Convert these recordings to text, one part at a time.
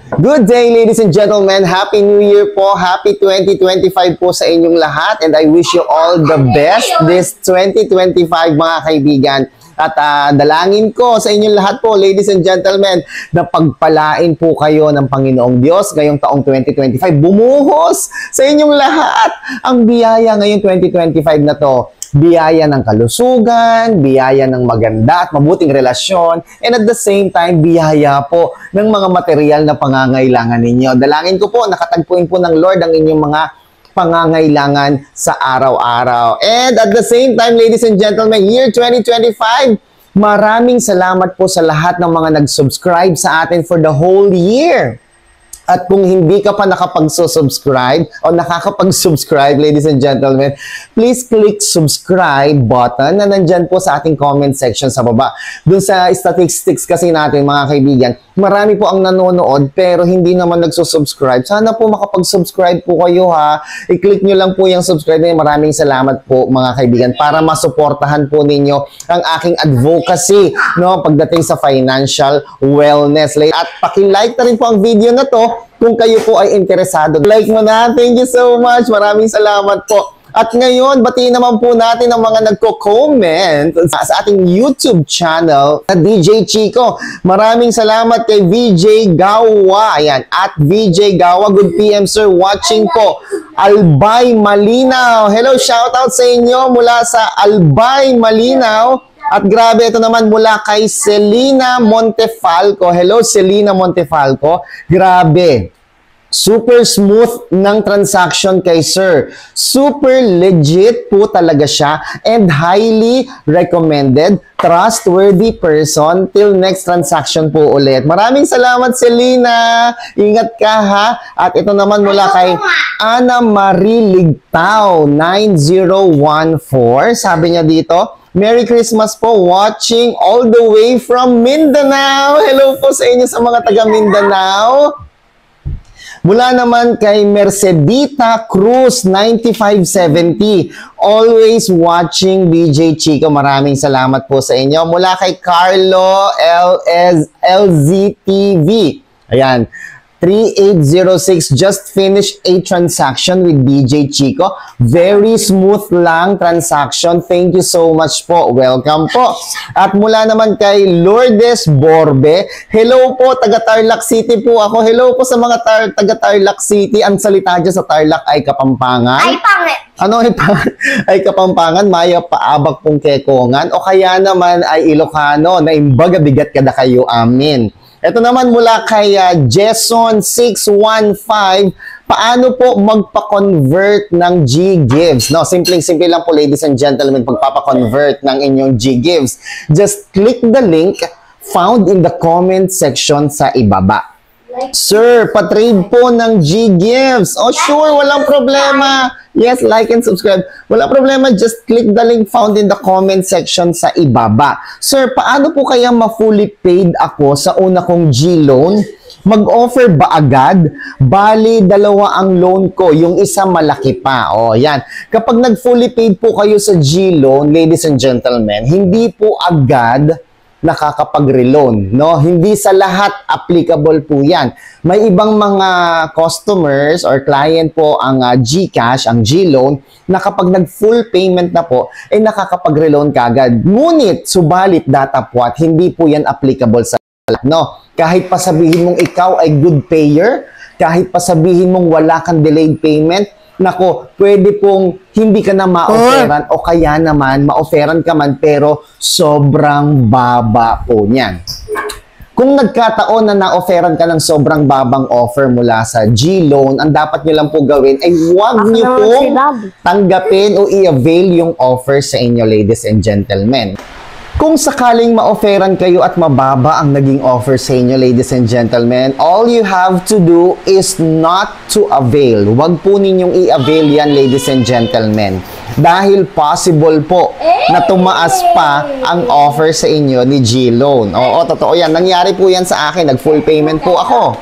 Good day, ladies and gentlemen. Happy New Year po. Happy 2025 po sa inyong lahat. And I wish you all the best this 2025, mga kaibigan. At dalangin ko sa inyong lahat po, ladies and gentlemen, na pagpalain po kayo ng Panginoong Diyos ngayong taong 2025. Bumuhos sa inyong lahat ang biyaya ngayong 2025 na to. Biyaya ng kalusugan, biyaya ng maganda at mabuting relasyon, and at the same time, biyaya po ng mga material na pangangailangan ninyo. Dalangin ko po, nakatagpuin po ng Lord ang inyong mga pangangailangan sa araw-araw. And at the same time, ladies and gentlemen, year 2025, maraming salamat po sa lahat ng mga nag-subscribe sa atin for the whole year. At kung hindi ka pa nakapag-subscribe o nakakapag-subscribe, ladies and gentlemen, please click subscribe button na nandyan po sa ating comment section sa baba. Doon sa statistics kasi natin, mga kaibigan, marami po ang nanonood pero hindi naman nagsusubscribe. Sana po makapag-subscribe po kayo, ha. I-click nyo lang po yung subscribe na. Maraming salamat po, mga kaibigan, para masuportahan po ninyo ang aking advocacy, no, pagdating sa financial wellness. At paki-like na rin po ang video na to kung kayo po ay interesado. Like mo na. Thank you so much. Maraming salamat po. At ngayon, batiin naman po natin ang mga nagko-comment sa ating YouTube channel na DJ Chico. Maraming salamat kay VJ Gawa. Ayan, at VJ Gawa. Good PM, sir. Watching po. Albay Malinaw. Hello, shoutout sa inyo mula sa Albay Malinaw. At grabe, ito naman mula kay Selina Montefalco. Hello, Selina Montefalco. Grabe. Super smooth ng transaction kay sir. Super legit po talaga siya and highly recommended, trustworthy person till next transaction po ulit. Maraming salamat, Selina. Ingat ka, ha. At ito naman mula kay Ana Marie Ligtao 9014. Sabi niya dito, Merry Christmas po, watching all the way from Mindanao. Hello po sa inyo sa mga taga Mindanao. Mula naman kay Mercedita Cruz 9570. Always watching DJ Chico. Maraming salamat po sa inyo. Mula kay Carlo LZTV. Ayan. 3806, just finished a transaction with DJ Chico. Very smooth lang transaction. Thank you so much po. Welcome po. At mula naman kay Lourdes Borbe. Hello po, taga Tarlac City po ako. Hello po sa mga taga Tarlac City. Ang salita dyan sa Tarlac ay Kapampangan. Ay, pangit. Ano ay Kapampangan, maya paabak pong kekongan. O kaya naman ay Ilocano na imbaga bigat kada kayo. Amin. Ito naman mula kay Jason615, paano po magpa-convert ng G-Gives? No, simple-simple lang po, ladies and gentlemen, pagpapa-convert ng inyong G-Gives. Just click the link found in the comment section sa ibaba. Sir, pa-trade po ng G-Gives. Oh, sure, walang problema. Yes, like and subscribe. Walang problema, just click the link found in the comment section sa ibaba. Sir, paano po kaya ma-fully paid ako sa una kong G-loan? Mag-offer ba agad? Bali, dalawa ang loan ko. Yung isa malaki pa. O, yan. Kapag nag-fully paid po kayo sa G-loan, ladies and gentlemen, hindi po agad nakakapag-reloan, no? Hindi sa lahat applicable po yan. May ibang mga customers or client po ang GCash, ang G-loan, na kapag nag-full payment na po, ay nakakapag-reloan kagad. Ngunit, subalit datapwat, hindi po yan applicable sa lahat, no? Kahit pa sabihin mong ikaw ay good payer, kahit pa sabihin mong wala kang delayed payment, nako, pwede pong hindi ka na ma-offeran o kaya naman ma-offeran ka man pero sobrang baba po niyan. Kung nagkataon na na-offeran ka ng sobrang babang offer mula sa G-Loan, ang dapat nyo lang po gawin ay huwag nyo pong tanggapin o i-avail yung offer sa inyo, ladies and gentlemen. Kung sakaling ma-offeran kayo at mababa ang naging offer sa inyo, ladies and gentlemen, all you have to do is not to avail. Huwag po ninyong i-avail yan, ladies and gentlemen. Dahil possible po na tumaas pa ang offer sa inyo ni G-Loan. Oo, totoo yan. Nangyari po yan sa akin. Nag-full payment po ako.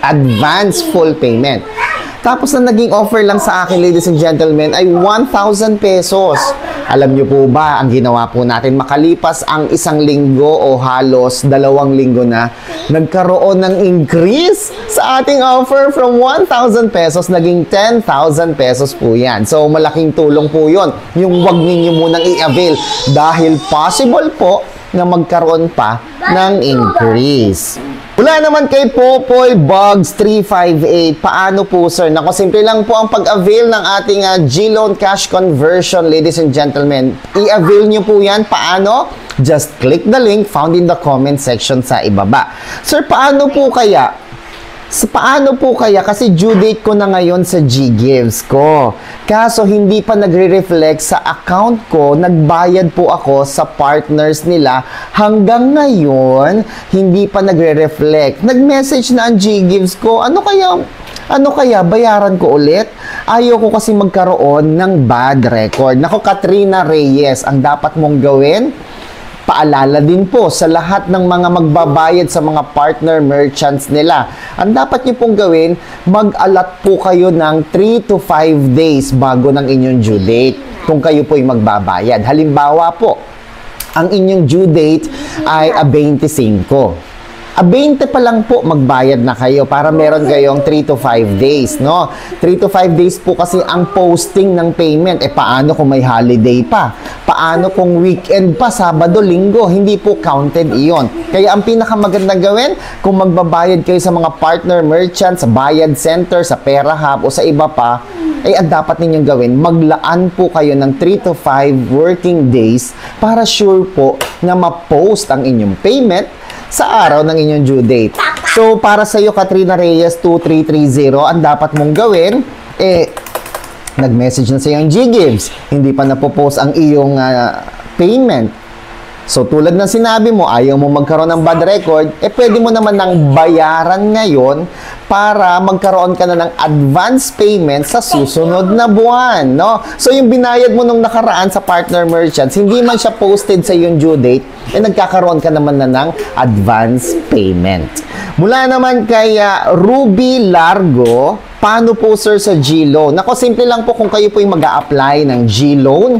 Advance full payment. Tapos na naging offer lang sa akin, ladies and gentlemen, ay 1,000 pesos. Alam niyo po ba, ang ginawa po natin, makalipas ang 1 linggo o halos 2 linggo na, nagkaroon ng increase sa ating offer from 1,000 pesos, naging 10,000 pesos po yan. So, malaking tulong po yon. Yung wag ninyo munang i-avail dahil possible po na magkaroon pa ng increase. Wala naman kay Popoy Bugs 358. Paano po, sir? Nako, simple lang po ang pag-avail ng ating GLoan cash conversion, ladies and gentlemen. I-avail nyo po yan. Paano? Just click the link found in the comment section sa ibaba. Sir, paano po kaya? Paano po kaya? Kasi due date ko na ngayon sa GGives ko. Kaso hindi pa nagre-reflect sa account ko. Nagbayad po ako sa partners nila. Hanggang ngayon, hindi pa nagre-reflect. Nag-message na ang GGives ko. Ano kaya? Bayaran ko ulit? Ayoko kasi magkaroon ng bad record. Nako, Katrina Reyes, ang dapat mong gawin, paalala din po sa lahat ng mga magbabayad sa mga partner merchants nila. Ang dapat niyo pong gawin, mag-allot po kayo ng 3 to 5 days bago ng inyong due date kung kayo po'y magbabayad. Halimbawa po, ang inyong due date ay 25. 20 pa lang po magbayad na kayo para meron kayong 3 to 5 days, no? 3 to 5 days po kasi ang posting ng payment. Paano kung may holiday pa? Paano kung weekend pa, Sabado, Linggo? Hindi po counted iyon. Kaya ang pinakamagandang gawin, kung magbabayad kayo sa mga partner merchants, sa Bayad Center, sa Pera Hub, o sa iba pa, ang dapat ninyong gawin, maglaan po kayo ng 3 to 5 working days para sure po na ma-post ang inyong payment sa araw ng inyong due date. So, para sa iyo, Katrina Reyes 2330, ang dapat mong gawin, nag-message na sa iyo ang GGives. Hindi pa napopost ang iyong payment. So, tulad ng sinabi mo, ayaw mo magkaroon ng bad record, pwede mo naman ng bayaran ngayon para magkaroon ka na ng advance payment sa susunod na buwan, no? So, yung binayad mo nung nakaraan sa partner merchants, hindi man siya posted sa yung due date, nagkakaroon ka naman na ng advance payment. Mula naman kay Ruby Largo, paano po, sir, sa GLoan? Nako, simple lang po kung kayo po yung mag-a-apply ng GLoan.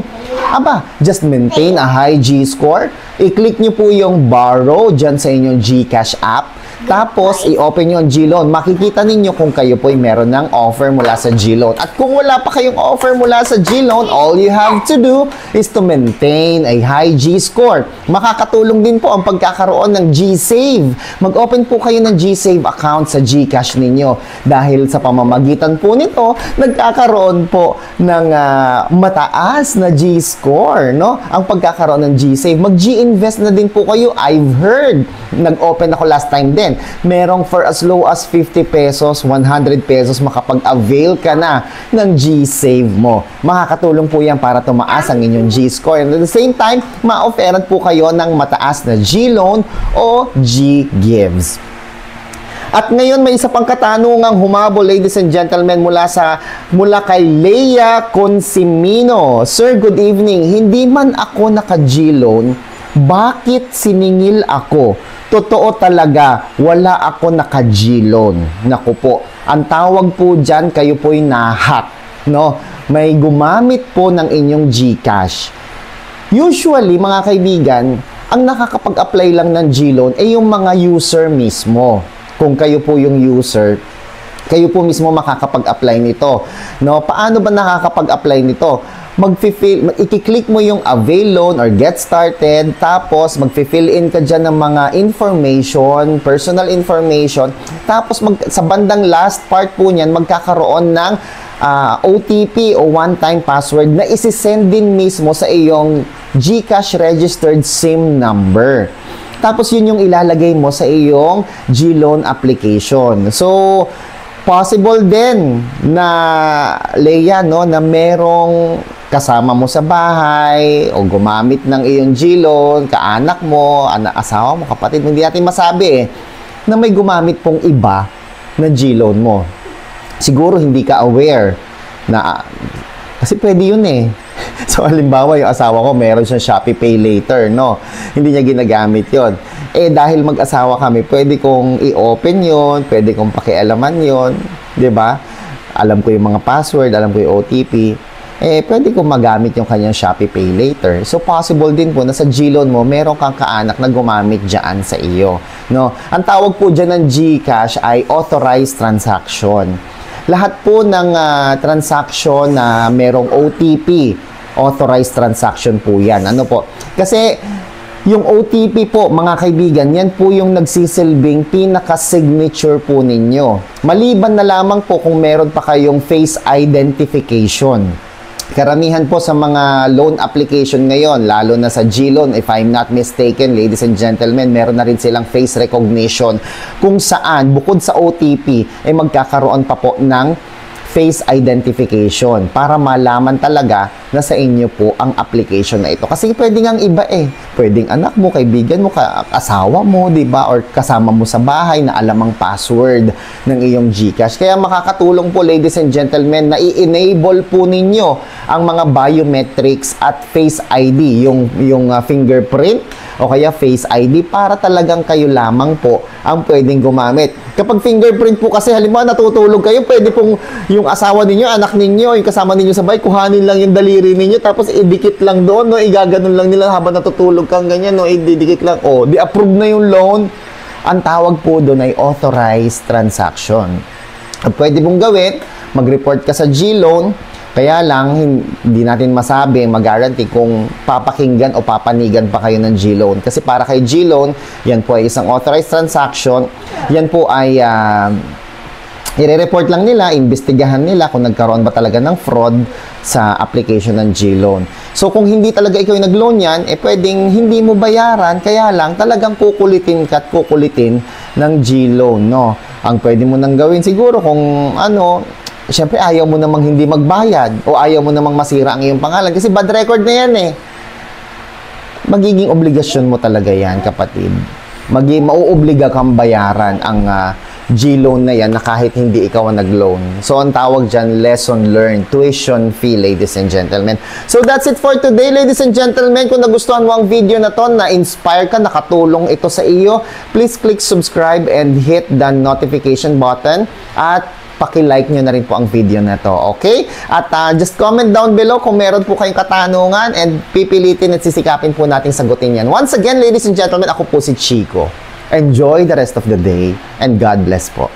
Just maintain a high G-score. I-click nyo po yung borrow dyan sa inyong GCash app. Tapos, i-open nyo ang GLoan. Makikita ninyo kung kayo po ay meron ng offer mula sa GLoan. At kung wala pa kayong offer mula sa GLoan, all you have to do is to maintain a high G-score. Makakatulong din po ang pagkakaroon ng G-Save. Mag-open po kayo ng G-Save account sa GCash ninyo. Dahil sa pamamagitan po nito, nagkakaroon po ng mataas na G-score, no? Ang pagkakaroon ng G-Save. Mag-G-Invest na din po kayo. I've heard. Nag-open ako last time din. Merong for as low as 50 pesos, 100 pesos, makapag-avail ka na ng G-Save mo. Makakatulong po yan para tumaas ang inyong G-score. And at the same time, ma-offeran po kayo ng mataas na GLoan o GGives. At ngayon, may isa pang katanungang humabol, ladies and gentlemen, mula kay Leia Consimino. Sir, good evening. Hindi man ako naka-GLoan, bakit siningil ako? Totoo talaga, wala ako naka-GLoan. Naku po, ang tawag po dyan, kayo po'y na-hack, no? May gumamit po ng inyong GCash. Usually, mga kaibigan, ang nakakapag-apply lang ng GLoan ay yung mga user mismo. Kung kayo po yung user, kayo po mismo makakapag-apply nito. No? Paano ba nakakapag-apply nito? I-click mo yung avail loan or get started, tapos mag-fill in ka dyan ng mga information, personal information, tapos sa bandang last part po niyan, magkakaroon ng OTP o one-time password na isi-send din mismo sa iyong GCash registered SIM number. Tapos yun yung ilalagay mo sa iyong GLoan application. So, possible din na, Leia, no, na merong kasama mo sa bahay o gumamit ng iyong GLoan, kaanak mo, asawa mo, kapatid mo, hindi natin masabi na may gumamit pong iba na GLoan mo. Siguro hindi ka aware na, kasi pwede yun So, halimbawa, yung asawa ko, meron siyang Shopee Pay Later, no? Hindi niya ginagamit yon. Dahil mag-asawa kami, pwede kong i-open yon, pwede kong pakialaman yon, di ba? alam ko yung mga password, alam ko yung OTP, pwede ko magamit yung kanyang Shopee Pay Later. So, possible din po na sa GLoan mo, meron kang kaanak na gumamit dyan sa iyo. No? Ang tawag po dyan ng GCash ay authorized transaction. Lahat po ng transaction na merong OTP, authorized transaction po yan. Ano po? Kasi, yung OTP po, mga kaibigan, yan po yung nagsisilbing pinaka-signature po ninyo. Maliban na lamang po kung meron pa kayong face identification. Karamihan po sa mga loan application ngayon, lalo na sa GLoan, if I'm not mistaken, ladies and gentlemen, meron na rin silang face recognition kung saan, bukod sa OTP, ay magkakaroon pa po ng face identification para malaman talaga na sa inyo po ang application na ito. Kasi pwedeng ang iba pwedeng anak mo, kaibigan mo, asawa mo, di ba? Or kasama mo sa bahay na alam ang password ng iyong GCash. Kaya makakatulong po, ladies and gentlemen, na i-enable po ninyo ang mga biometrics at face ID, yung fingerprint o kaya face ID para talagang kayo lamang po ang pwedeng gumamit. Kapag fingerprint po kasi, halimbawa natutulog kayo, pwede pong yung asawa ninyo, anak ninyo, yung kasama ninyo sa bahay, kuhanin lang yung daliri ninyo, tapos idikit lang doon, no? Igaganon lang nila habang natutulog kang ganyan, no? Ididikit lang. Di-approve na yung loan. Ang tawag po doon ay authorized transaction. Pwede mong gawin, mag-report ka sa GLoan, kaya lang, hindi natin masabi, mag-guarantee kung papakinggan o papanigan pa kayo ng GLoan. Kasi para kay GLoan, yan po ay isang authorized transaction. Yan po ay i-report lang nila, imbestigahan nila kung nagkaroon ba talaga ng fraud sa application ng GLoan. So, kung hindi talaga ikaw yung nag-loan yan, pwedeng hindi mo bayaran, kaya lang talagang kukulitin ka at kukulitin ng GLoan, no? Ang pwede mo nang gawin siguro kung siyempre, ayaw mo namang hindi magbayad o ayaw mo namang masira ang iyong pangalan kasi bad record na yan Magiging obligasyon mo talaga yan, kapatid. Mauobliga kang bayaran ang GLoan na yan na kahit hindi ikaw ang nag-loan. So, ang tawag dyan, lesson learned, tuition fee, ladies and gentlemen. So, that's it for today, ladies and gentlemen. Kung nagustuhan mo ang video na to, na-inspire ka, nakatulong ito sa iyo, please click subscribe and hit the notification button at paki-like nyo na rin po ang video na to, okay? At just comment down below kung meron po kayong katanungan and pipilitin at sisikapin po natin sagutin yan. Once again, ladies and gentlemen, ako po si Chico. Enjoy the rest of the day and God bless po.